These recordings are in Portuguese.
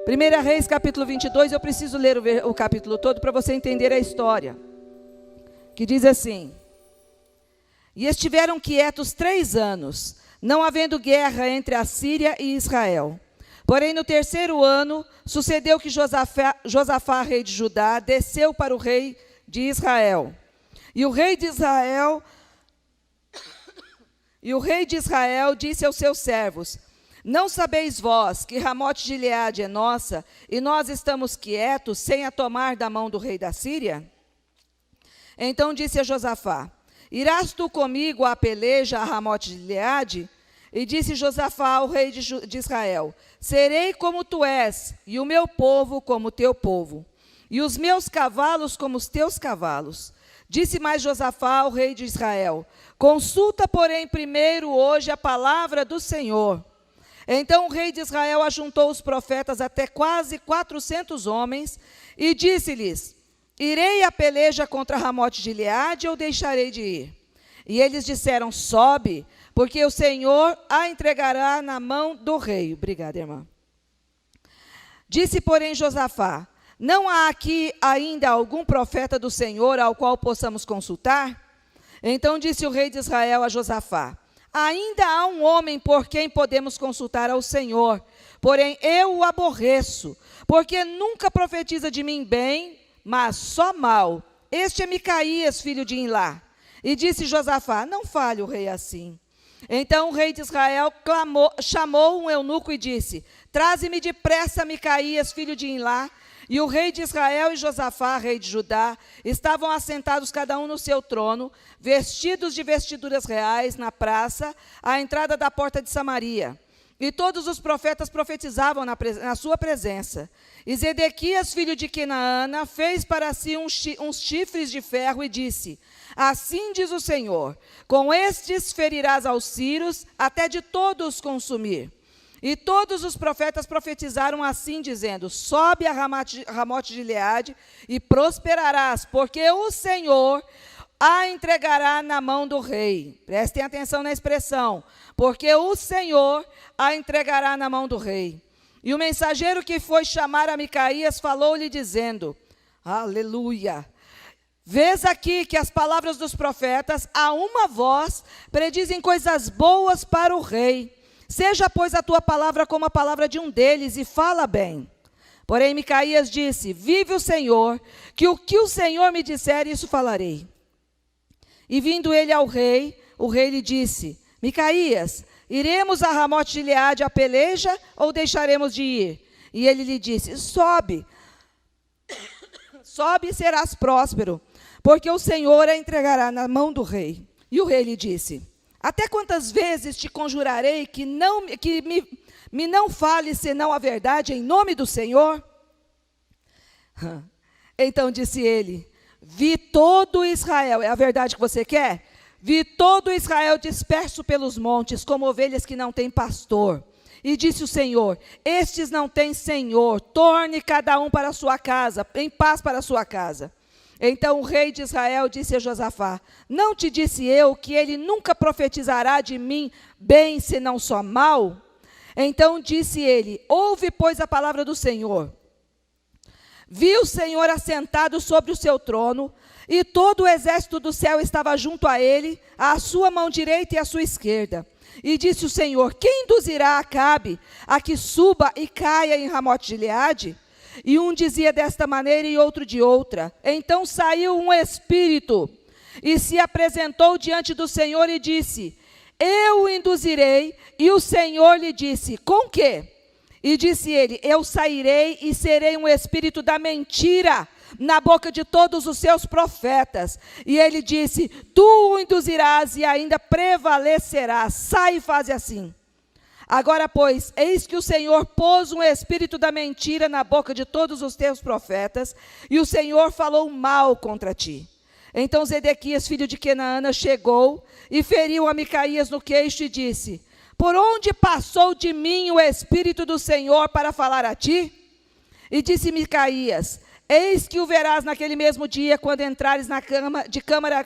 1 Reis, capítulo 22, eu preciso ler o capítulo todo para você entender a história. Que diz assim: E estiveram quietos 3 anos, não havendo guerra entre a Síria e Israel. Porém, no 3º ano, sucedeu que Josafá, rei de Judá, desceu para o rei de Israel. E o rei de Israel disse aos seus servos: Não sabeis vós que Ramote de Gileade é nossa, e nós estamos quietos, sem a tomar da mão do rei da Síria? Então disse a Josafá: Irás tu comigo à peleja a Ramote de Gileade? E disse Josafá ao rei de Israel: Serei como tu és, e o meu povo como o teu povo, e os meus cavalos como os teus cavalos. Disse mais Josafá ao rei de Israel: Consulta, porém, primeiro hoje a palavra do Senhor. Então o rei de Israel ajuntou os profetas até quase 400 homens, e disse-lhes: Irei à peleja contra Ramote de Gileade, ou deixarei de ir? E eles disseram: Sobe, porque o Senhor a entregará na mão do rei. Obrigada, irmã. Disse, porém, Josafá: Não há aqui ainda algum profeta do Senhor ao qual possamos consultar? Então disse o rei de Israel a Josafá: Ainda há um homem por quem podemos consultar ao Senhor, porém eu o aborreço, porque nunca profetiza de mim bem, mas só mal. Este é Micaías, filho de Imlá. E disse Josafá: Não fale o rei assim. Então o rei de Israel chamou um eunuco e disse: Traze-me depressa Micaías, filho de Imlá. E o rei de Israel e Josafá, rei de Judá, estavam assentados cada um no seu trono, vestidos de vestiduras reais, na praça, à entrada da porta de Samaria. E todos os profetas profetizavam na sua presença. E Zedequias, filho de Quenaana, fez para si uns chifres de ferro e disse: Assim diz o Senhor: Com estes ferirás aos sírios, até de todos consumir. E todos os profetas profetizaram assim, dizendo: Sobe a Ramote de Gileade e prosperarás, porque o Senhor a entregará na mão do rei. Prestem atenção na expressão: porque o Senhor a entregará na mão do rei. E o mensageiro que foi chamar a Micaías falou-lhe dizendo: Aleluia! Vês aqui que as palavras dos profetas, a uma voz, predizem coisas boas para o rei. Seja, pois, a tua palavra como a palavra de um deles, e fala bem. Porém, Micaías disse: Vive o Senhor, que o Senhor me disser, isso falarei. E vindo ele ao rei, o rei lhe disse: Micaías, iremos a Ramote de Gileade à peleja, ou deixaremos de ir? E ele lhe disse: Sobe, sobe e serás próspero, porque o Senhor a entregará na mão do rei. E o rei lhe disse: Até quantas vezes te conjurarei que me não fales senão a verdade em nome do Senhor? Então disse ele: Vi todo Israel, é a verdade que você quer? Vi todo Israel disperso pelos montes, como ovelhas que não têm pastor. E disse o Senhor: Estes não têm senhor, torne cada um para a sua casa, em paz para a sua casa. Então o rei de Israel disse a Josafá: Não te disse eu que ele nunca profetizará de mim bem, senão só mal? Então disse ele: Ouve, pois, a palavra do Senhor. Vi o Senhor assentado sobre o seu trono, e todo o exército do céu estava junto a ele, à sua mão direita e à sua esquerda. E disse o Senhor: Quem induzirá Acabe a que suba e caia em Ramote de Gileade? E um dizia desta maneira e outro de outra. Então saiu um espírito e se apresentou diante do Senhor e disse: Eu o induzirei. E o Senhor lhe disse: Com quê? E disse ele: Eu sairei e serei um espírito da mentira na boca de todos os seus profetas. E ele disse: Tu o induzirás e ainda prevalecerás. Sai e faze assim. Agora, pois, eis que o Senhor pôs um espírito da mentira na boca de todos os teus profetas, e o Senhor falou mal contra ti. Então Zedequias, filho de Quenaana, chegou e feriu a Micaías no queixo e disse: Por onde passou de mim o espírito do Senhor para falar a ti? E disse Micaías: Eis que o verás naquele mesmo dia, quando entrares de câmara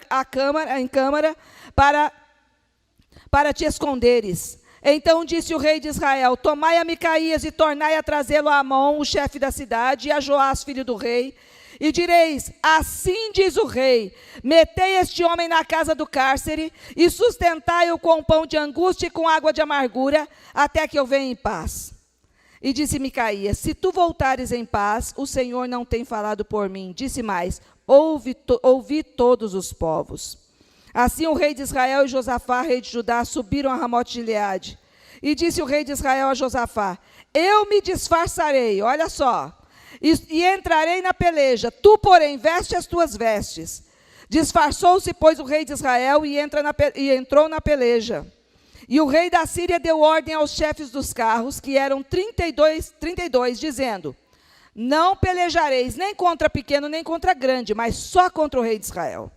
em câmara, para te esconderes. Então disse o rei de Israel: tomai a Micaías e tornai a trazê-lo a Amon, o chefe da cidade, e a Joás, filho do rei, e direis: assim diz o rei, metei este homem na casa do cárcere, e sustentai-o com pão de angústia e com água de amargura, até que eu venha em paz. E disse Micaías: se tu voltares em paz, o Senhor não tem falado por mim. Disse mais: ouvi todos os povos. Assim o rei de Israel e Josafá, rei de Judá, subiram a Ramote de Gileade. E disse o rei de Israel a Josafá: eu me disfarçarei, olha só, e entrarei na peleja. Tu, porém, veste as tuas vestes. Disfarçou-se, pois, o rei de Israel e entrou na peleja. E o rei da Síria deu ordem aos chefes dos carros, que eram 32, dizendo: não pelejareis nem contra pequeno, nem contra grande, mas só contra o rei de Israel.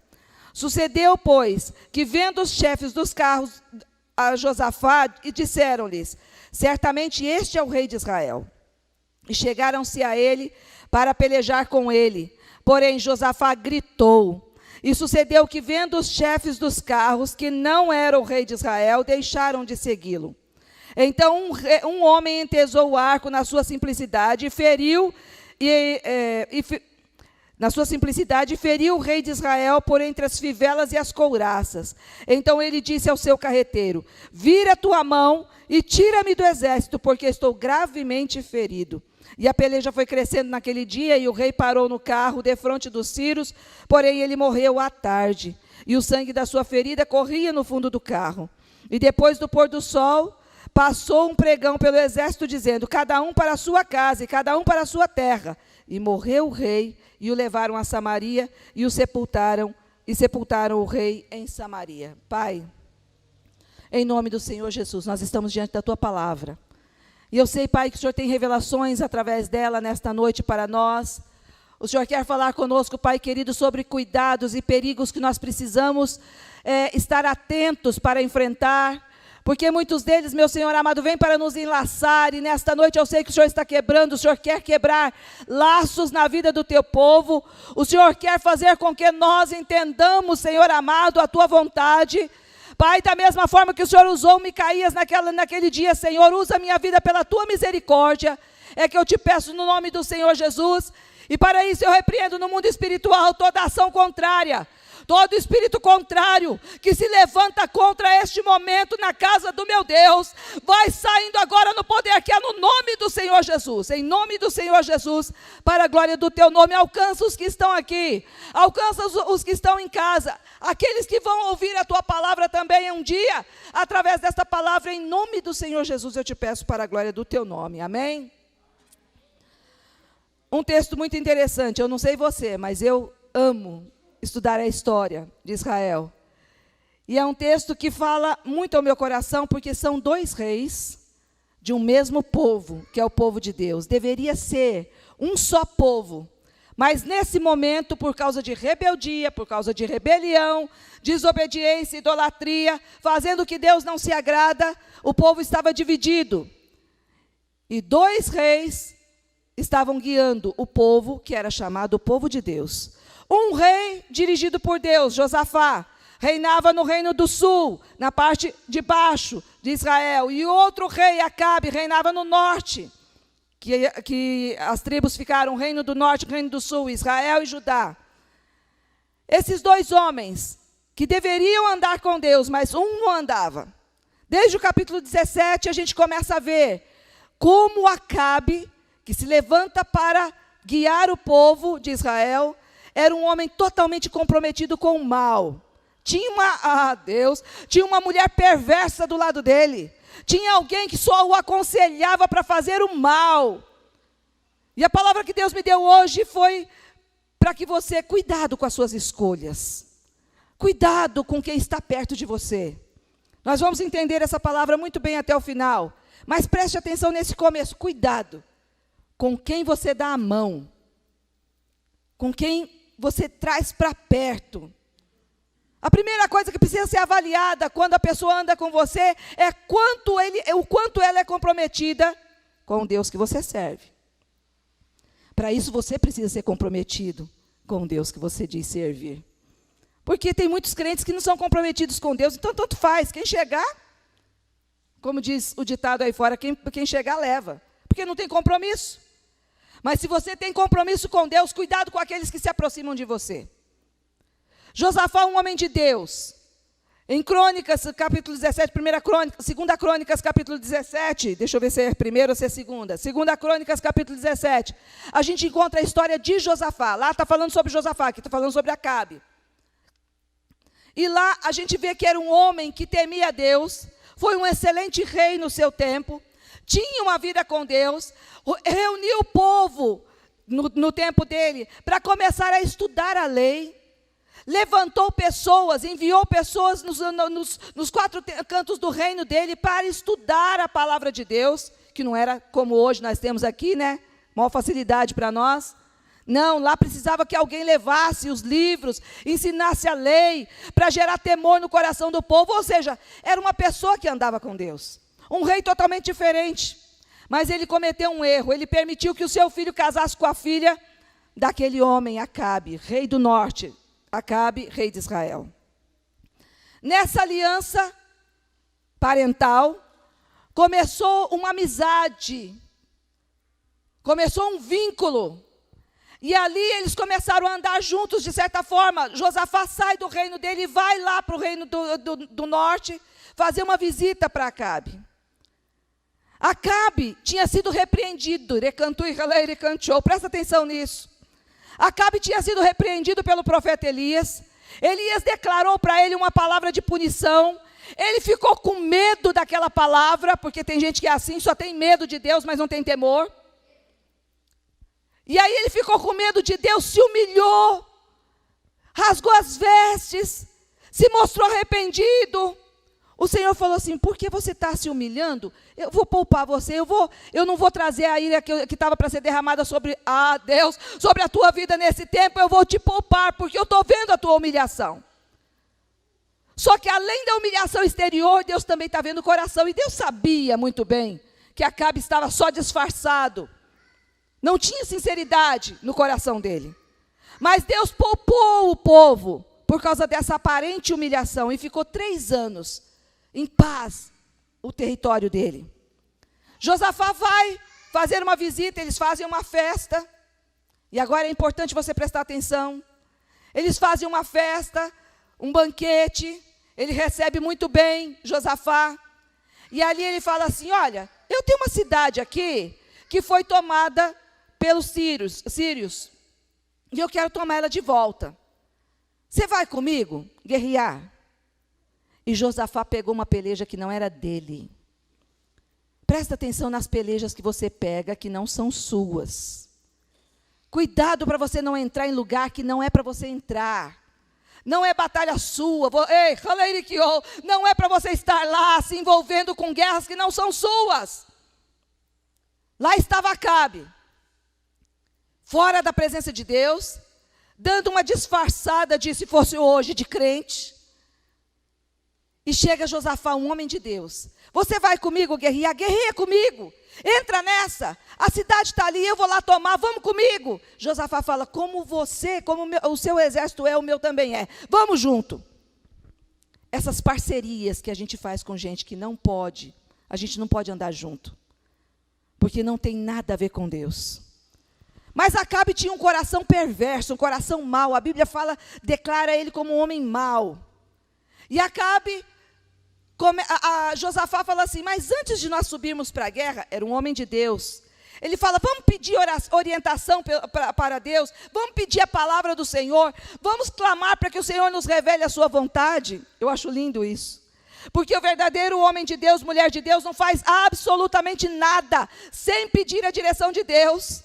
Sucedeu, pois, que vendo os chefes dos carros a Josafá, e disseram-lhes: certamente este é o rei de Israel. E chegaram-se a ele para pelejar com ele. Porém, Josafá gritou. E sucedeu que, vendo os chefes dos carros, que não era o rei de Israel, deixaram de segui-lo. Então um homem entesou o arco na sua simplicidade e feriu o rei de Israel por entre as fivelas e as couraças. Então ele disse ao seu carreteiro: vira tua mão e tira-me do exército, porque estou gravemente ferido. E a peleja foi crescendo naquele dia, e o rei parou no carro defronte dos sírios, porém ele morreu à tarde, e o sangue da sua ferida corria no fundo do carro. E depois do pôr do sol, passou um pregão pelo exército, dizendo: cada um para a sua casa, e cada um para a sua terra. E morreu o rei, e o levaram a Samaria, e o sepultaram o rei em Samaria. Pai, em nome do Senhor Jesus, nós estamos diante da tua palavra. E eu sei, Pai, que o Senhor tem revelações através dela nesta noite para nós. O Senhor quer falar conosco, Pai querido, sobre cuidados e perigos que nós precisamos estar atentos para enfrentar. Porque muitos deles, meu Senhor amado, vêm para nos enlaçar, e nesta noite eu sei que o Senhor está quebrando, o Senhor quer quebrar laços na vida do teu povo, o Senhor quer fazer com que nós entendamos, Senhor amado, a tua vontade. Pai, da mesma forma que o Senhor usou Micaías naquele dia, Senhor, usa a minha vida pela tua misericórdia, é que eu te peço no nome do Senhor Jesus, e para isso eu repreendo no mundo espiritual toda ação contrária, todo espírito contrário que se levanta contra este momento na casa do meu Deus, vai saindo agora no poder que é no nome do Senhor Jesus. Em nome do Senhor Jesus, para a glória do teu nome, alcança os que estão aqui, alcança os que estão em casa, aqueles que vão ouvir a tua palavra também um dia, através desta palavra, em nome do Senhor Jesus, eu te peço para a glória do teu nome. Amém? Um texto muito interessante, eu não sei você, mas eu amo estudar a história de Israel. E é um texto que fala muito ao meu coração, porque são dois reis de um mesmo povo, que é o povo de Deus. Deveria ser um só povo, mas nesse momento, por causa de rebeldia, por causa de rebelião, desobediência, idolatria, fazendo o que Deus não se agrada, o povo estava dividido. E dois reis estavam guiando o povo, que era chamado o povo de Deus. Um rei dirigido por Deus, Josafá, reinava no reino do sul, na parte de baixo de Israel. E outro rei, Acabe, reinava no norte, que as tribos ficaram, o reino do norte, o reino do sul, Israel e Judá. Esses dois homens, que deveriam andar com Deus, mas um não andava. Desde o capítulo 17, a gente começa a ver como Acabe, que se levanta para guiar o povo de Israel, era um homem totalmente comprometido com o mal. Tinha uma mulher perversa do lado dele. Tinha alguém que só o aconselhava para fazer o mal. E a palavra que Deus me deu hoje foi para que você, cuidado com as suas escolhas. Cuidado com quem está perto de você. Nós vamos entender essa palavra muito bem até o final. Mas preste atenção nesse começo. Cuidado com quem você dá a mão. Com quem você traz para perto. A primeira coisa que precisa ser avaliada quando a pessoa anda com você é o quanto ela é comprometida com o Deus que você serve. Para isso você precisa ser comprometido com o Deus que você diz servir. Porque tem muitos crentes que não são comprometidos com Deus, então tanto faz, quem chegar, Como diz o ditado aí fora, quem chegar leva. Porque não tem compromisso. Mas se você tem compromisso com Deus, cuidado com aqueles que se aproximam de você. Josafá, um homem de Deus. Em Crônicas, capítulo 17, 2 Crônicas, capítulo 17, deixa eu ver se é primeira ou se é segunda. 2 Crônicas, capítulo 17, a gente encontra a história de Josafá. Lá está falando sobre Josafá, aqui está falando sobre Acabe. E lá a gente vê que era um homem que temia Deus, foi um excelente rei no seu tempo, tinha uma vida com Deus, reuniu o povo no tempo dele para começar a estudar a lei, levantou pessoas, enviou pessoas nos 4 cantos do reino dele para estudar a palavra de Deus, que não era como hoje nós temos aqui, né? Maior facilidade para nós. Não, lá precisava que alguém levasse os livros, ensinasse a lei, para gerar temor no coração do povo. Ou seja, era uma pessoa que andava com Deus. Um rei totalmente diferente. Mas ele cometeu um erro. Ele permitiu que o seu filho casasse com a filha daquele homem, Acabe, rei do norte. Acabe, rei de Israel. Nessa aliança parental, começou uma amizade. Começou um vínculo. E ali eles começaram a andar juntos, de certa forma. Josafá sai do reino dele e vai lá para o reino do norte, fazer uma visita para Acabe. Acabe tinha sido repreendido, presta atenção nisso. Acabe tinha sido repreendido pelo profeta Elias. Elias declarou para ele uma palavra de punição. Ele ficou com medo daquela palavra, porque tem gente que é assim, só tem medo de Deus, mas não tem temor. E aí ele ficou com medo de Deus, se humilhou, rasgou as vestes, se mostrou arrependido. O Senhor falou assim: por que você está se humilhando? Eu vou poupar você, eu não vou trazer a ira que estava para ser derramada sobre Deus, sobre a tua vida nesse tempo, eu vou te poupar, porque eu estou vendo a tua humilhação. Só que além da humilhação exterior, Deus também está vendo o coração, e Deus sabia muito bem que Acabe estava só disfarçado. Não tinha sinceridade no coração dele. Mas Deus poupou o povo por causa dessa aparente humilhação. E ficou 3 anos em paz o território dele. Josafá vai fazer uma visita, eles fazem uma festa. E agora é importante você prestar atenção. Eles fazem uma festa, um banquete. Ele recebe muito bem Josafá. E ali ele fala assim: olha, eu tenho uma cidade aqui que foi tomada pelos sírios, e eu quero tomar ela de volta. Você vai comigo guerrear? E Josafá pegou uma peleja que não era dele. Presta atenção nas pelejas que você pega, que não são suas. Cuidado para você não entrar em lugar que não é para você entrar. Não é batalha sua. Não é para você estar lá se envolvendo com guerras que não são suas. Lá estava Acabe, fora da presença de Deus, dando uma disfarçada de, se fosse hoje, de crente. E chega Josafá, um homem de Deus. Você vai comigo guerrear? Guerreia comigo. Entra nessa. A cidade está ali, eu vou lá tomar, vamos comigo. Josafá fala: como você, o seu exército é, o meu também é. Vamos junto. Essas parcerias que a gente faz com gente que não pode, a gente não pode andar junto. Porque não tem nada a ver com Deus. Mas Acabe tinha um coração perverso, um coração mau. A Bíblia declara ele como um homem mau. E Acabe, Josafá fala assim: mas antes de nós subirmos para a guerra, era um homem de Deus. Ele fala: vamos pedir orientação para Deus, vamos pedir a palavra do Senhor, vamos clamar para que o Senhor nos revele a sua vontade. Eu acho lindo isso. Porque o verdadeiro homem de Deus, mulher de Deus, não faz absolutamente nada sem pedir a direção de Deus.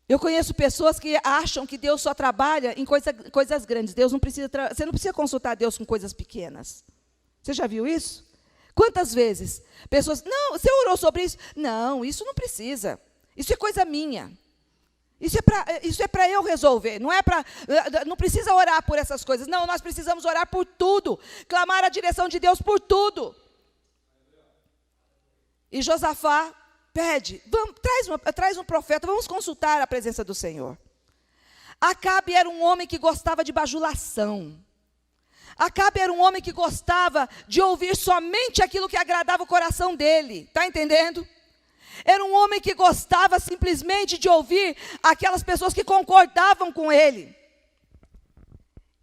Eu conheço pessoas que acham que Deus só trabalha em coisas grandes. Você não precisa consultar Deus com coisas pequenas. Você já viu isso? Quantas vezes pessoas: não, você orou sobre isso? Não, isso não precisa. Isso é coisa minha. Isso é para eu resolver. Não precisa orar por essas coisas. Não, nós precisamos orar por tudo. Clamar a direção de Deus por tudo. E Josafá pede: traz um profeta, vamos consultar a presença do Senhor. Acabe era um homem que gostava de bajulação. Acabe era um homem que gostava de ouvir somente aquilo que agradava o coração dele. Está entendendo? Era um homem que gostava simplesmente de ouvir aquelas pessoas que concordavam com ele.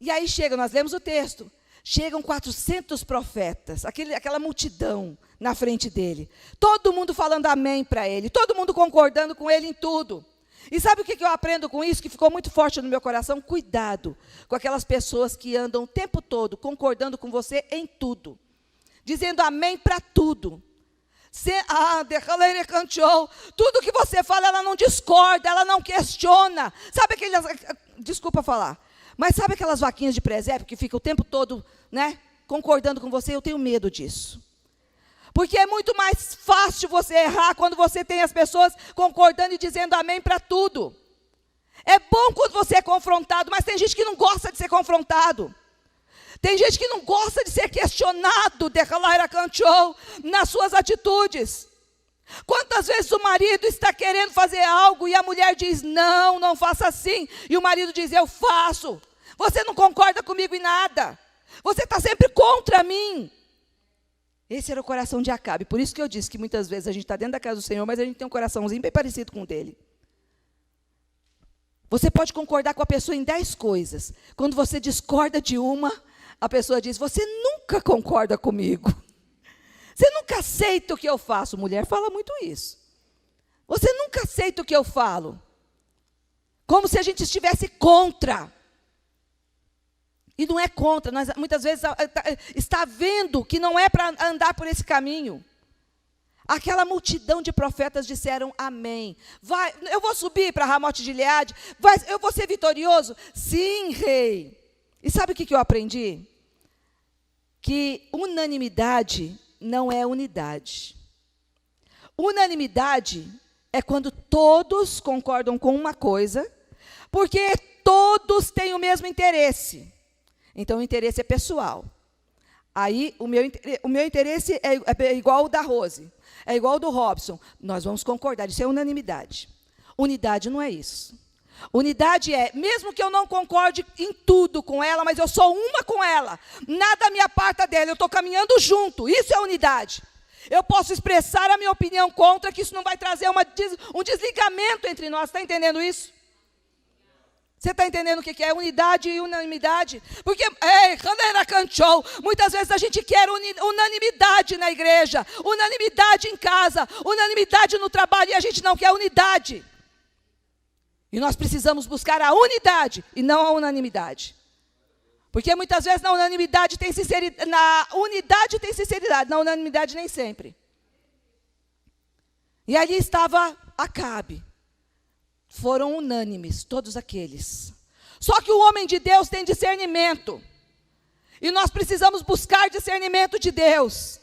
E aí chega, nós lemos o texto, chegam 400 profetas, aquela multidão na frente dele. Todo mundo falando amém para ele, todo mundo concordando com ele em tudo. E sabe o que eu aprendo com isso, que ficou muito forte no meu coração? Cuidado com aquelas pessoas que andam o tempo todo concordando com você em tudo. Dizendo amém para tudo. Tudo que você fala, ela não discorda, ela não questiona. Sabe aquelas, desculpa falar, mas sabe aquelas vaquinhas de presépio que ficam o tempo todo, né, concordando com você? Eu tenho medo disso. Porque é muito mais fácil você errar quando você tem as pessoas concordando e dizendo amém para tudo. É bom quando você é confrontado, mas tem gente que não gosta de ser confrontado. Tem gente que não gosta de ser questionado nas suas atitudes. Quantas vezes o marido está querendo fazer algo e a mulher diz, não, não faça assim. E o marido diz, eu faço. Você não concorda comigo em nada. Você está sempre contra mim. Esse era o coração de Acabe. Por isso que eu disse que muitas vezes a gente está dentro da casa do Senhor, mas a gente tem um coraçãozinho bem parecido com o dele. Você pode concordar com a pessoa em 10 coisas. Quando você discorda de uma, a pessoa diz, você nunca concorda comigo. Você nunca aceita o que eu faço. Mulher fala muito isso. Você nunca aceita o que eu falo. Como se a gente estivesse contra. E não é contra, nós muitas vezes está vendo que não é para andar por esse caminho. Aquela multidão de profetas disseram amém. Vai, eu vou subir para Ramote de Gileade, eu vou ser vitorioso? Sim, rei. E sabe o que eu aprendi? Que unanimidade não é unidade. Unanimidade é quando todos concordam com uma coisa, porque todos têm o mesmo interesse. Então, o interesse é pessoal. Aí, o meu interesse é igual ao da Rose, é igual ao do Robson. Nós vamos concordar, isso é unanimidade. Unidade não é isso. Unidade é, mesmo que eu não concorde em tudo com ela, mas eu sou uma com ela. Nada me aparta dela, eu estou caminhando junto. Isso é unidade. Eu posso expressar a minha opinião contra, que isso não vai trazer um desligamento entre nós. Está entendendo isso? Você está entendendo o que é unidade e unanimidade? Porque, muitas vezes a gente quer unanimidade na igreja, unanimidade em casa, unanimidade no trabalho, e a gente não quer unidade. E nós precisamos buscar a unidade e não a unanimidade. Porque muitas vezes na unanimidade tem sinceridade, na unidade tem sinceridade, na unanimidade nem sempre. E ali estava Acabe. Foram unânimes, todos aqueles. Só que o homem de Deus tem discernimento. E nós precisamos buscar discernimento de Deus.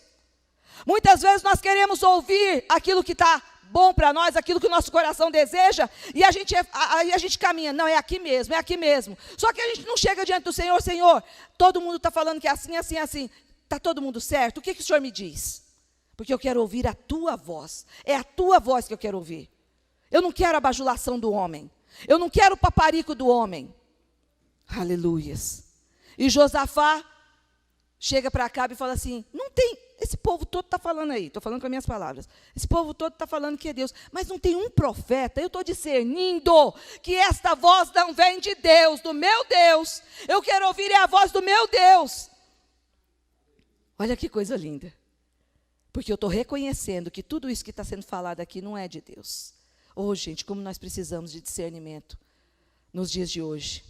Muitas vezes nós queremos ouvir aquilo que está bom para nós, aquilo que o nosso coração deseja, e a gente caminha, não, é aqui mesmo, é aqui mesmo. Só que a gente não chega diante do Senhor, Senhor, todo mundo está falando que é assim, assim, assim. Está todo mundo certo? O que o Senhor me diz? Porque eu quero ouvir a tua voz. É a tua voz que eu quero ouvir. Eu não quero a bajulação do homem. Eu não quero o paparico do homem. Aleluias. E Josafá chega para Acabe e fala assim, não tem, esse povo todo está falando aí, estou falando com as minhas palavras, esse povo todo está falando que é Deus, mas não tem um profeta, eu estou discernindo que esta voz não vem de Deus, do meu Deus. Eu quero ouvir a voz do meu Deus. Olha que coisa linda. Porque eu estou reconhecendo que tudo isso que está sendo falado aqui não é de Deus. Oh, gente, como nós precisamos de discernimento nos dias de hoje.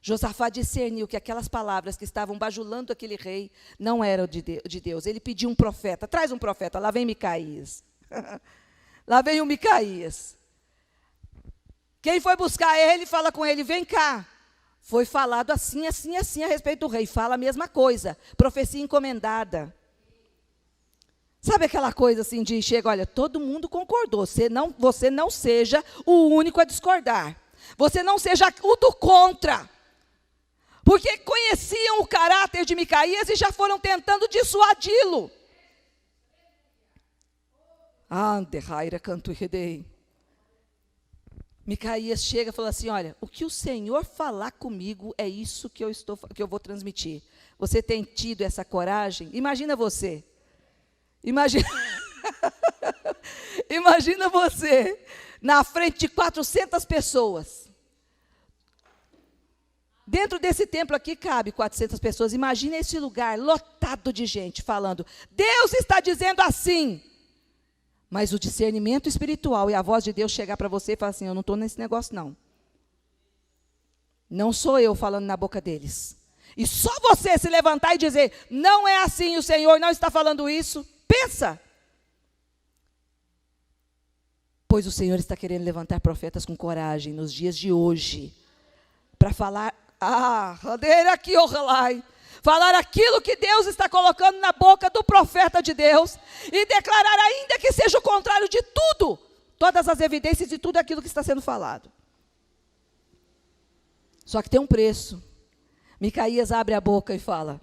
Josafá discerniu que aquelas palavras que estavam bajulando aquele rei não eram de Deus. Ele pediu um profeta. Traz um profeta. Lá vem Micaías. Lá vem o Micaías. Quem foi buscar ele, fala com ele, vem cá. Foi falado assim, assim, assim a respeito do rei. Fala a mesma coisa. Profecia encomendada. Sabe aquela coisa assim de chega, olha, todo mundo concordou, você não seja o único a discordar. Você não seja o do contra. Porque conheciam o caráter de Micaías e já foram tentando dissuadi-lo. Micaías chega e fala assim, olha, o que o Senhor falar comigo é isso que eu vou transmitir. Você tem tido essa coragem? Imagina você. Imagina, imagina você na frente de 400 pessoas. Dentro desse templo aqui cabe 400 pessoas. Imagina esse lugar lotado de gente falando, Deus está dizendo assim. Mas o discernimento espiritual e a voz de Deus chegar para você e falar assim, eu não estou nesse negócio não. Não sou eu falando na boca deles. E só você se levantar e dizer, não é assim, o Senhor não está falando isso. Pensa. Pois o Senhor está querendo levantar profetas com coragem nos dias de hoje. Para falar, falar aquilo que Deus está colocando na boca do profeta de Deus. E declarar ainda que seja o contrário de tudo. Todas as evidências de tudo aquilo que está sendo falado. Só que tem um preço. Micaías abre a boca e fala.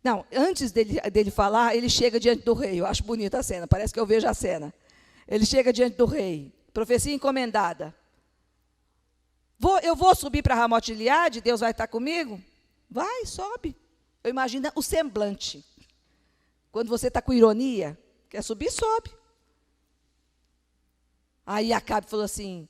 Não, antes dele falar, ele chega diante do rei. Eu acho bonita a cena, parece que eu vejo a cena. Ele chega diante do rei. Profecia encomendada. Eu vou subir para Ramote de Gileade, Deus vai estar comigo? Vai, sobe. Eu imagino o semblante. Quando você está com ironia, quer subir, sobe. Aí Acabe falou assim,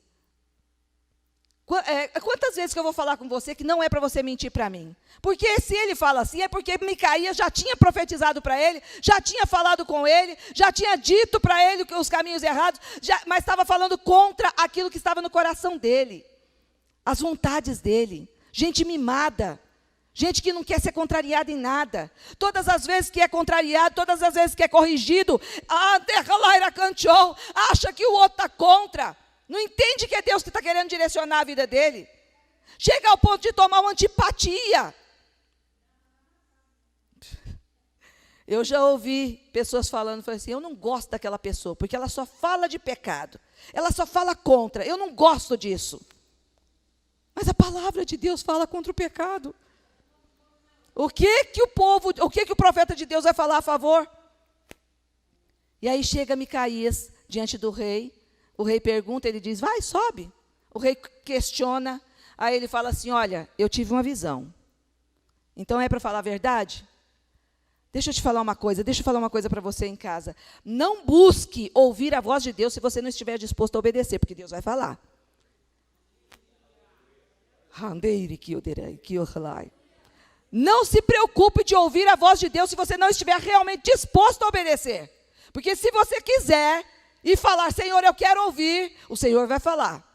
quantas vezes que eu vou falar com você que não é para você mentir para mim? Porque se ele fala assim, é porque Micaías já tinha profetizado para ele, já tinha falado com ele, já tinha dito para ele os caminhos errados, mas estava falando contra aquilo que estava no coração dele. As vontades dele. Gente mimada. Gente que não quer ser contrariada em nada. Todas as vezes que é contrariado, todas as vezes que é corrigido, acha que o outro está contra. Não entende que é Deus que está querendo direcionar a vida dele. Chega ao ponto de tomar uma antipatia. Eu já ouvi pessoas falando, falei assim, eu não gosto daquela pessoa, porque ela só fala de pecado. Ela só fala contra, eu não gosto disso. Mas a palavra de Deus fala contra o pecado. O que o profeta de Deus vai falar a favor? E aí chega Micaías diante do rei. O rei pergunta, ele diz, vai, sobe. O rei questiona, aí ele fala assim, olha, eu tive uma visão. Então é para falar a verdade? Deixa eu falar uma coisa para você em casa. Não busque ouvir a voz de Deus se você não estiver disposto a obedecer, porque Deus vai falar. Não se preocupe de ouvir a voz de Deus se você não estiver realmente disposto a obedecer. Porque se você quiser e falar, Senhor, eu quero ouvir, o Senhor vai falar.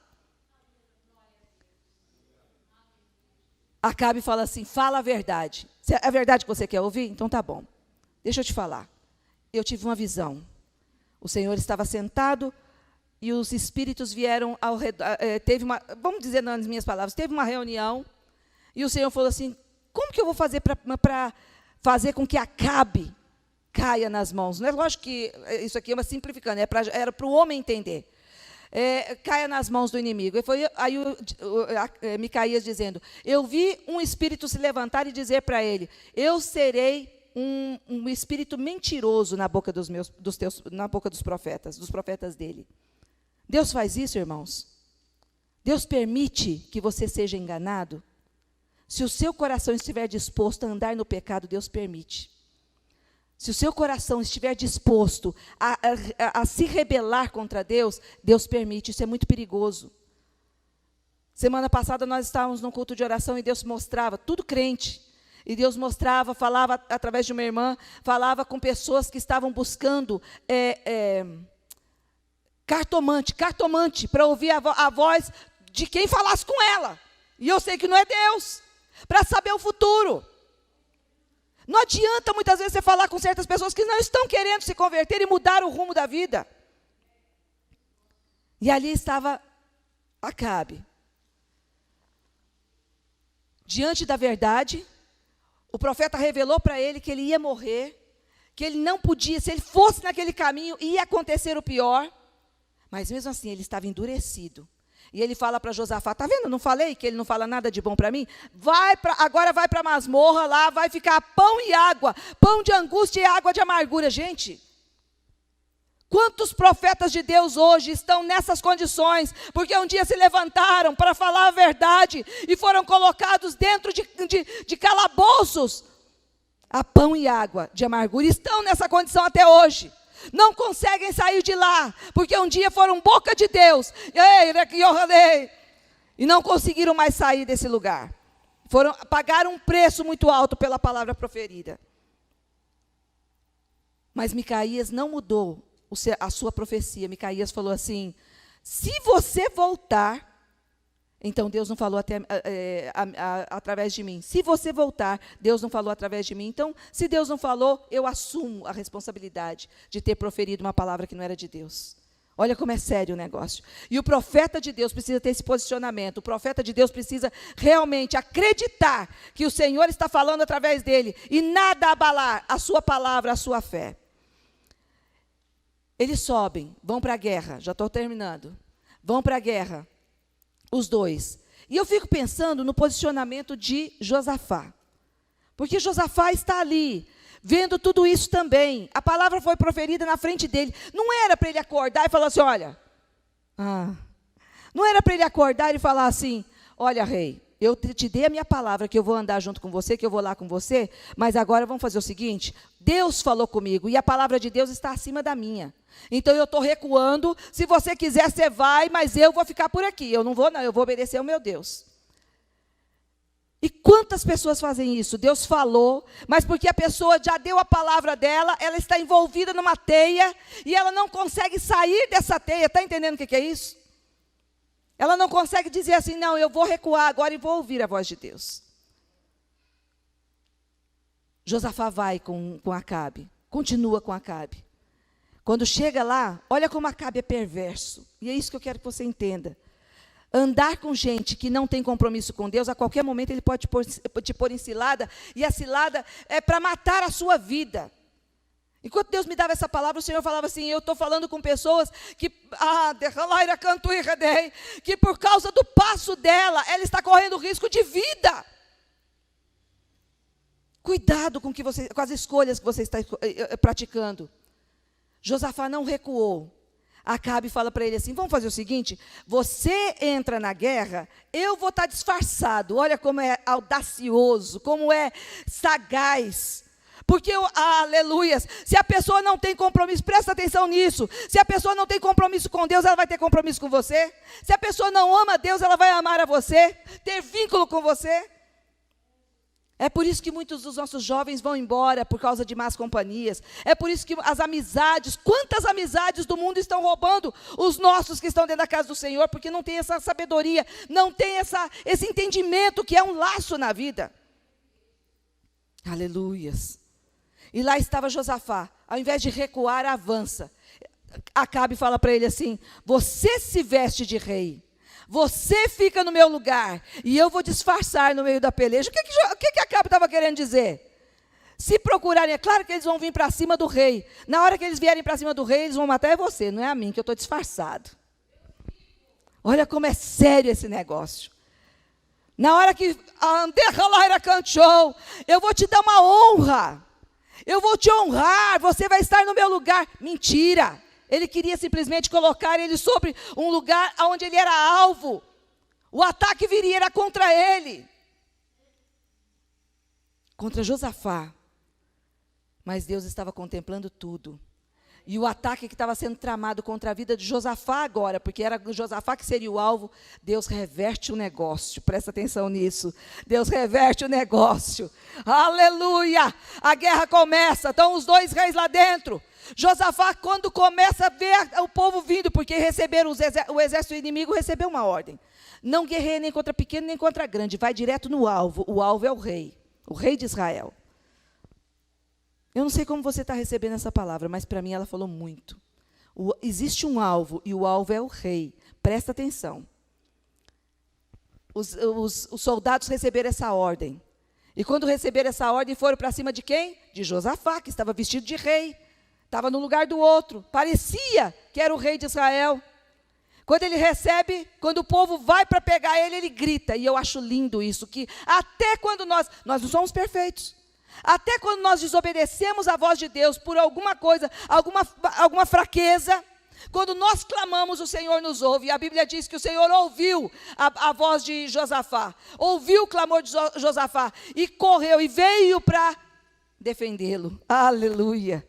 Acabe fala assim, fala a verdade. É a verdade que você quer ouvir? Então tá bom. Deixa eu te falar. Eu tive uma visão. O Senhor estava sentado e os espíritos vieram ao redor. Vamos dizer nas minhas palavras, teve uma reunião e o Senhor falou assim, como que eu vou fazer para fazer com que Acabe caia nas mãos? Não é lógico que isso aqui é uma simplificando, era para o homem entender. Caia nas mãos do inimigo. E foi aí Micaías dizendo, eu vi um espírito se levantar e dizer para ele, eu serei um espírito mentiroso na boca na boca dos profetas dele. Deus faz isso, irmãos? Deus permite que você seja enganado? Se o seu coração estiver disposto a andar no pecado, Deus permite. Se o seu coração estiver disposto a se rebelar contra Deus, Deus permite. Isso é muito perigoso. Semana passada nós estávamos num culto de oração e Deus mostrava, tudo crente. E Deus mostrava, falava através de uma irmã, falava com pessoas que estavam buscando cartomante, para ouvir a voz de quem falasse com ela. E eu sei que não é Deus, para saber o futuro. Não adianta muitas vezes você falar com certas pessoas que não estão querendo se converter e mudar o rumo da vida. E ali estava Acabe. Diante da verdade, o profeta revelou para ele que ele ia morrer, que ele não podia, se ele fosse naquele caminho, ia acontecer o pior. Mas mesmo assim, ele estava endurecido. E ele fala para Josafá, está vendo? Não falei que ele não fala nada de bom para mim? Agora vai para a masmorra lá, vai ficar pão e água, pão de angústia e água de amargura. Gente, Quantos profetas de Deus hoje estão nessas condições, porque um dia se levantaram para falar a verdade e foram colocados dentro de calabouços a pão e água de amargura, estão nessa condição até hoje, não conseguem sair de lá, porque um dia foram boca de Deus, e não conseguiram mais sair desse lugar, pagaram um preço muito alto pela palavra proferida. Mas Micaías não mudou a sua profecia. Micaías falou assim: se você voltar, então Deus não falou através de mim. Se você voltar, Deus não falou através de mim. Então, se Deus não falou, eu assumo a responsabilidade de ter proferido uma palavra que não era de Deus. Olha como é sério o negócio. E o profeta de Deus precisa ter esse posicionamento. O profeta de Deus precisa realmente acreditar que o Senhor está falando através dele e nada abalar a sua palavra, a sua fé. Eles sobem, vão para a guerra, já estou terminando. Vão para a guerra, os dois. E eu fico pensando no posicionamento de Josafá. Porque Josafá está ali, vendo tudo isso também. A palavra foi proferida na frente dele. Não era para ele acordar e falar assim, olha. Não era para ele acordar e falar assim, olha, rei, eu te dei a minha palavra que eu vou andar junto com você, que eu vou lá com você, mas agora vamos fazer o seguinte, Deus falou comigo e a palavra de Deus está acima da minha. Então eu estou recuando, se você quiser você vai, mas eu vou ficar por aqui, eu não vou não, eu vou obedecer ao meu Deus. E quantas pessoas fazem isso? Deus falou, mas porque a pessoa já deu a palavra dela, ela está envolvida numa teia, e ela não consegue sair dessa teia, está entendendo o que é isso? Ela não consegue dizer assim, não, eu vou recuar agora e vou ouvir a voz de Deus. Josafá vai com Acabe, continua com Acabe. Quando chega lá, olha como Acabe é perverso. E é isso que eu quero que você entenda. Andar com gente que não tem compromisso com Deus, a qualquer momento ele pode te pôr em cilada, e a cilada é para matar a sua vida. Enquanto Deus me dava essa palavra, o Senhor falava assim, eu estou falando com pessoas que por causa do passo dela, ela está correndo risco de vida. Cuidado com as escolhas que você está praticando. Josafá não recuou. Acabe fala para ele assim, vamos fazer o seguinte, você entra na guerra, eu vou estar disfarçado. Olha como é audacioso, como é sagaz. Porque, aleluias, se a pessoa não tem compromisso, presta atenção nisso, se a pessoa não tem compromisso com Deus, ela vai ter compromisso com você. Se a pessoa não ama Deus, ela vai amar a você, ter vínculo com você. É por isso que muitos dos nossos jovens vão embora por causa de más companhias. É por isso que as amizades, quantas amizades do mundo estão roubando os nossos que estão dentro da casa do Senhor, porque não tem essa sabedoria, não tem esse entendimento que é um laço na vida. Aleluias. E lá estava Josafá, ao invés de recuar, avança. Acabe fala para ele assim, você se veste de rei. Você fica no meu lugar e eu vou disfarçar no meio da peleja. O que Acabe estava querendo dizer? Se procurarem, é claro que eles vão vir para cima do rei. Na hora que eles vierem para cima do rei, eles vão matar você, não é a mim, que eu estou disfarçado. Olha como é sério esse negócio. Na hora que a Anderralaira cantou, eu vou te dar uma honra. Eu vou te honrar, você vai estar no meu lugar. Mentira. Ele queria simplesmente colocar ele sobre um lugar onde ele era alvo. O ataque viria, era contra ele. Contra Josafá. Mas Deus estava contemplando tudo. E o ataque que estava sendo tramado contra a vida de Josafá agora, porque era Josafá que seria o alvo, Deus reverte o negócio. Presta atenção nisso. Deus reverte o negócio. Aleluia! A guerra começa, estão os dois reis lá dentro. Josafá, quando começa a ver o povo vindo, porque receberam o exército inimigo, recebeu uma ordem. Não guerreia nem contra pequeno, nem contra grande, vai direto no alvo. O alvo é o rei de Israel. Eu não sei como você está recebendo essa palavra, mas para mim ela falou muito. Existe um alvo, e o alvo é o rei. Presta atenção. Os soldados receberam essa ordem. E quando receberam essa ordem, foram para cima de quem? De Josafá, que estava vestido de rei. Estava no lugar do outro. Parecia que era o rei de Israel. Quando ele recebe, quando o povo vai para pegar ele, ele grita. E eu acho lindo isso, que até quando nós não somos perfeitos. Até quando nós desobedecemos a voz de Deus por alguma coisa, alguma fraqueza, quando nós clamamos, o Senhor nos ouve. E a Bíblia diz que o Senhor ouviu a voz de Josafá, ouviu o clamor de Josafá, e correu, e veio para defendê-lo. Aleluia,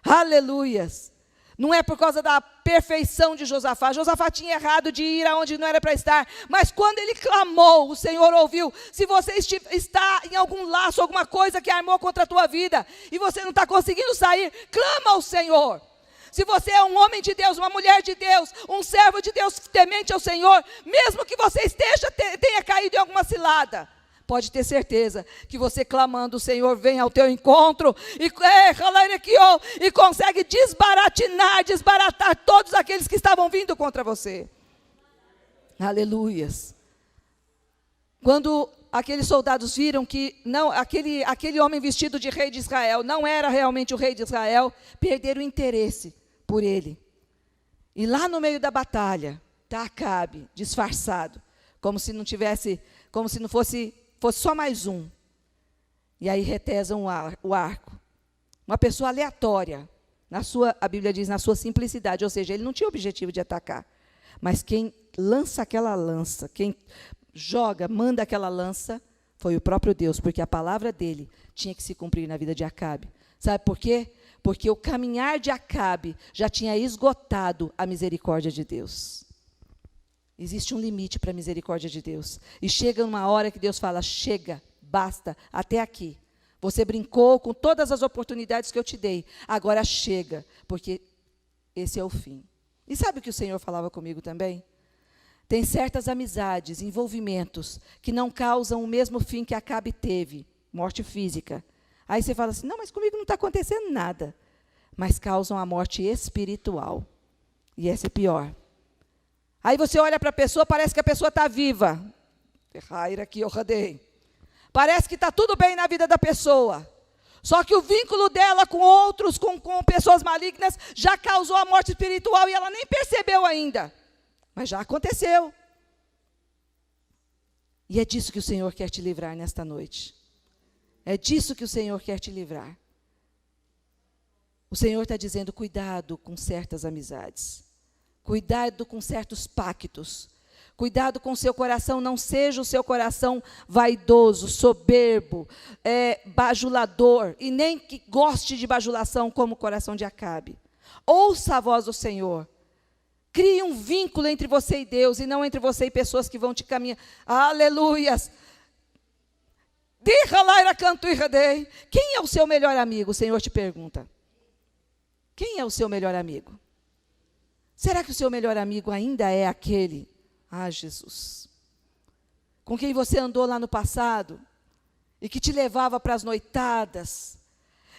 aleluias. Não é por causa da perfeição de Josafá. Josafá tinha errado de ir aonde não era para estar. Mas quando ele clamou, o Senhor ouviu. Se você está em algum laço, alguma coisa que armou contra a tua vida, e você não está conseguindo sair, clama ao Senhor. Se você é um homem de Deus, uma mulher de Deus, um servo de Deus temente ao Senhor, mesmo que você tenha caído em alguma cilada, pode ter certeza que você clamando, o Senhor vem ao teu encontro e consegue desbaratar todos aqueles que estavam vindo contra você. Aleluias. Quando aqueles soldados viram que não, aquele homem vestido de rei de Israel não era realmente o rei de Israel, perderam o interesse por ele. E lá no meio da batalha, está Acabe, disfarçado, como se não fosse só mais um. E aí retesam o arco. Uma pessoa aleatória, a Bíblia diz, na sua simplicidade, ou seja, ele não tinha objetivo de atacar. Mas quem lança aquela lança, quem manda aquela lança, foi o próprio Deus, porque a palavra dele tinha que se cumprir na vida de Acabe. Sabe por quê? Porque o caminhar de Acabe já tinha esgotado a misericórdia de Deus. Existe um limite para a misericórdia de Deus. E chega uma hora que Deus fala, chega, basta, até aqui. Você brincou com todas as oportunidades que eu te dei. Agora chega, porque esse é o fim. E sabe o que o Senhor falava comigo também? Tem certas amizades, envolvimentos, que não causam o mesmo fim que Acabe teve, morte física. Aí você fala assim, não, mas comigo não está acontecendo nada. Mas causam a morte espiritual. E essa é pior. Aí você olha para a pessoa, parece que a pessoa está viva. Parece que está tudo bem na vida da pessoa. Só que o vínculo dela com outros, com pessoas malignas, já causou a morte espiritual e ela nem percebeu ainda. Mas já aconteceu. E é disso que o Senhor quer te livrar nesta noite. É disso que o Senhor quer te livrar. O Senhor está dizendo, cuidado com certas amizades. Cuidado com certos pactos. Cuidado com o seu coração, não seja o seu coração vaidoso, soberbo, bajulador, e nem que goste de bajulação como o coração de Acabe. Ouça a voz do Senhor. Crie um vínculo entre você e Deus, e não entre você e pessoas que vão te caminhar. Aleluias! Quem é o seu melhor amigo? O Senhor te pergunta. Quem é o seu melhor amigo? Será que o seu melhor amigo ainda é aquele? Jesus. Com quem você andou lá no passado e que te levava para as noitadas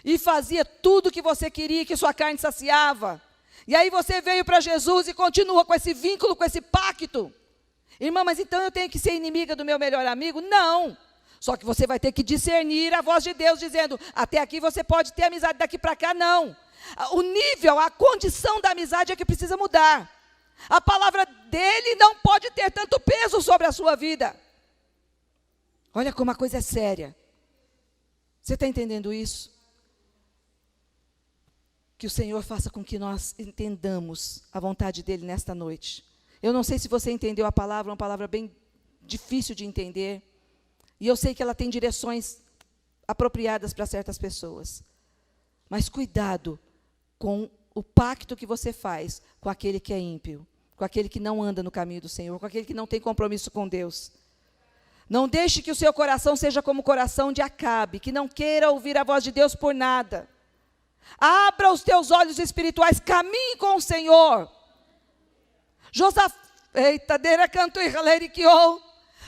e fazia tudo o que você queria, que sua carne saciava. E aí você veio para Jesus e continua com esse vínculo, com esse pacto. Irmã, mas então eu tenho que ser inimiga do meu melhor amigo? Não. Só que você vai ter que discernir a voz de Deus dizendo, até aqui você pode ter amizade, daqui para cá não. O nível, a condição da amizade é que precisa mudar. A palavra dele não pode ter tanto peso sobre a sua vida. Olha como a coisa é séria. Você está entendendo isso? Que o Senhor faça com que nós entendamos a vontade dele nesta noite. Eu não sei se você entendeu a palavra, uma palavra bem difícil de entender. E eu sei que ela tem direções apropriadas para certas pessoas. Mas cuidado com o pacto que você faz com aquele que é ímpio, com aquele que não anda no caminho do Senhor, com aquele que não tem compromisso com Deus. Não deixe que o seu coração seja como o coração de Acabe, que não queira ouvir a voz de Deus por nada. Abra os teus olhos espirituais, caminhe com o Senhor.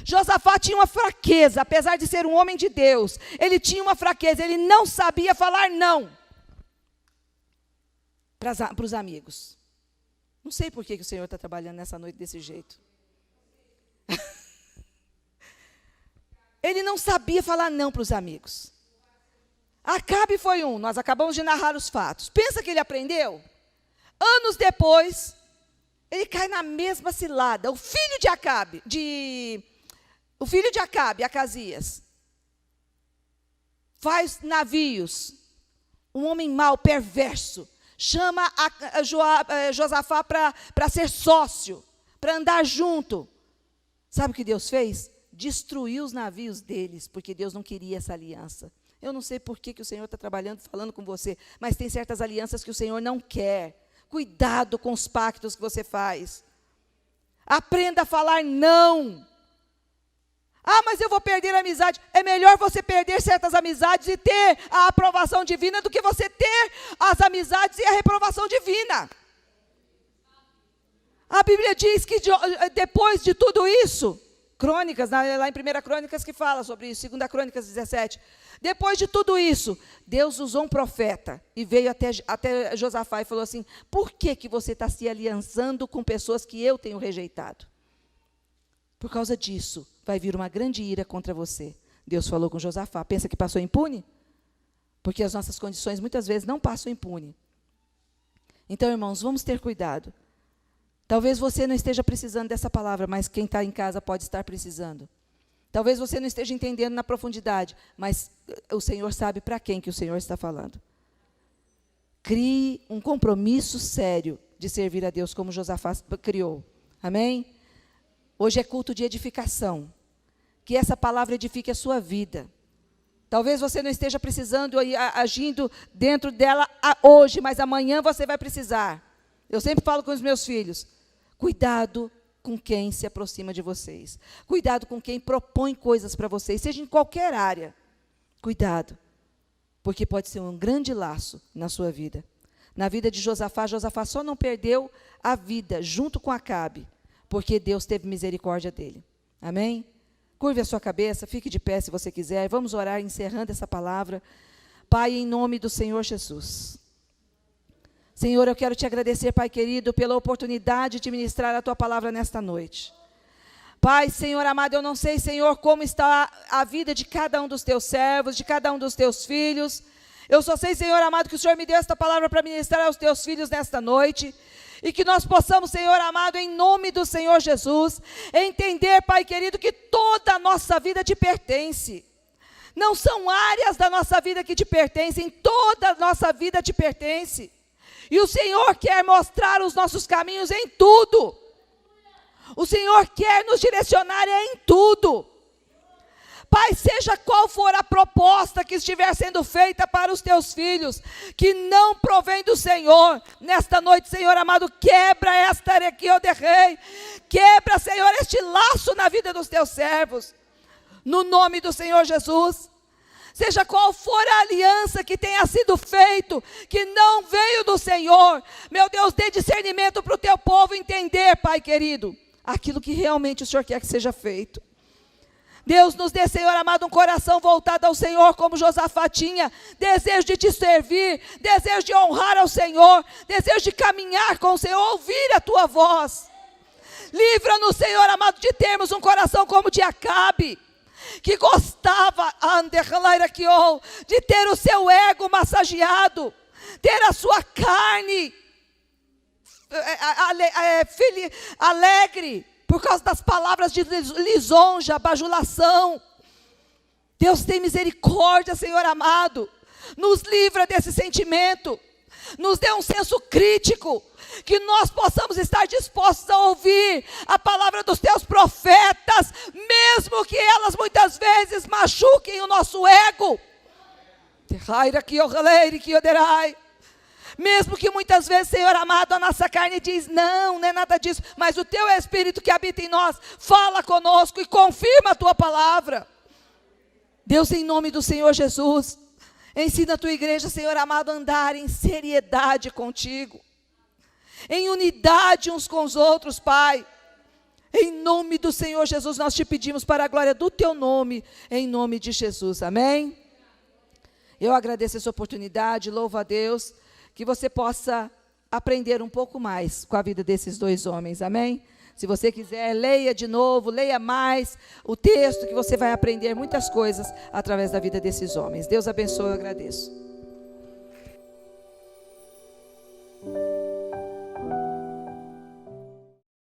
Josafá tinha uma fraqueza, apesar de ser um homem de Deus, ele tinha uma fraqueza, ele não sabia falar não para os amigos. Não sei por que o Senhor está trabalhando nessa noite desse jeito. Ele não sabia falar não para os amigos. Acabe foi nós acabamos de narrar os fatos. Pensa que ele aprendeu? Anos depois, ele cai na mesma cilada. O filho de Acabe, Acasias, faz navios, um homem mau, perverso, chama Josafá para ser sócio, para andar junto. Sabe o que Deus fez? Destruiu os navios deles, porque Deus não queria essa aliança. Eu não sei por que o Senhor está trabalhando, falando com você, mas tem certas alianças que o Senhor não quer. Cuidado com os pactos que você faz. Aprenda a falar não. Ah, mas eu vou perder a amizade. É melhor você perder certas amizades e ter a aprovação divina do que você ter as amizades e a reprovação divina. A Bíblia diz que depois de tudo isso, Crônicas, lá em 1 Crônicas que fala sobre isso, 2 Crônicas 17. Depois de tudo isso, Deus usou um profeta e veio até Josafá e falou assim: por que você está se aliançando com pessoas que eu tenho rejeitado? Por causa disso, vai vir uma grande ira contra você. Deus falou com Josafá. Pensa que passou impune? Porque as nossas condições muitas vezes não passam impune. Então, irmãos, vamos ter cuidado. Talvez você não esteja precisando dessa palavra, mas quem está em casa pode estar precisando. Talvez você não esteja entendendo na profundidade, mas o Senhor sabe para quem que o Senhor está falando. Crie um compromisso sério de servir a Deus como Josafá criou. Amém? Hoje é culto de edificação. Que essa palavra edifique a sua vida. Talvez você não esteja precisando e agindo dentro dela hoje, mas amanhã você vai precisar. Eu sempre falo com os meus filhos: cuidado com quem se aproxima de vocês. Cuidado com quem propõe coisas para vocês, seja em qualquer área. Cuidado, porque pode ser um grande laço na sua vida. Na vida de Josafá, Josafá só não perdeu a vida junto com Acabe, porque Deus teve misericórdia dele. Amém? Curve a sua cabeça, fique de pé se você quiser. Vamos orar encerrando essa palavra. Pai, em nome do Senhor Jesus. Senhor, eu quero te agradecer, Pai querido, pela oportunidade de ministrar a Tua palavra nesta noite. Pai, Senhor amado, eu não sei, Senhor, como está a vida de cada um dos Teus servos, de cada um dos Teus filhos. Eu só sei, Senhor amado, que o Senhor me deu esta palavra para ministrar aos Teus filhos nesta noite. E que nós possamos, Senhor amado, em nome do Senhor Jesus, entender, Pai querido, que toda a nossa vida te pertence. Não são áreas da nossa vida que te pertencem, toda a nossa vida te pertence. E o Senhor quer mostrar os nossos caminhos em tudo. O Senhor quer nos direcionar em tudo. Pai, seja qual for a proposta que estiver sendo feita para os teus filhos, que não provém do Senhor, nesta noite, Senhor amado, quebra esta arequia de rei, quebra, Senhor, este laço na vida dos teus servos, no nome do Senhor Jesus. Seja qual for a aliança que tenha sido feito, que não veio do Senhor, meu Deus, dê discernimento para o teu povo entender, Pai querido, aquilo que realmente o Senhor quer que seja feito. Deus nos dê, Senhor amado, um coração voltado ao Senhor, como Josafá tinha, desejo de te servir, desejo de honrar ao Senhor, desejo de caminhar com o Senhor, ouvir a tua voz. Livra-nos, Senhor amado, de termos um coração como de Acabe, que gostava de ter o seu ego massageado, ter a sua carne alegre, por causa das palavras de lisonja, bajulação. Deus tem misericórdia, Senhor amado, nos livra desse sentimento, nos dê um senso crítico, que nós possamos estar dispostos a ouvir a palavra dos teus profetas, mesmo que elas muitas vezes machuquem o nosso ego. Mesmo que muitas vezes, Senhor amado, a nossa carne diz, não é nada disso, mas o teu Espírito que habita em nós, fala conosco e confirma a tua palavra. Deus, em nome do Senhor Jesus, ensina a tua igreja, Senhor amado, a andar em seriedade contigo, em unidade uns com os outros, Pai. Em nome do Senhor Jesus, nós te pedimos para a glória do teu nome, em nome de Jesus, amém? Eu agradeço essa oportunidade, louvo a Deus, que você possa aprender um pouco mais com a vida desses dois homens, amém? Se você quiser, leia de novo, leia mais o texto, que você vai aprender muitas coisas através da vida desses homens. Deus abençoe, eu agradeço.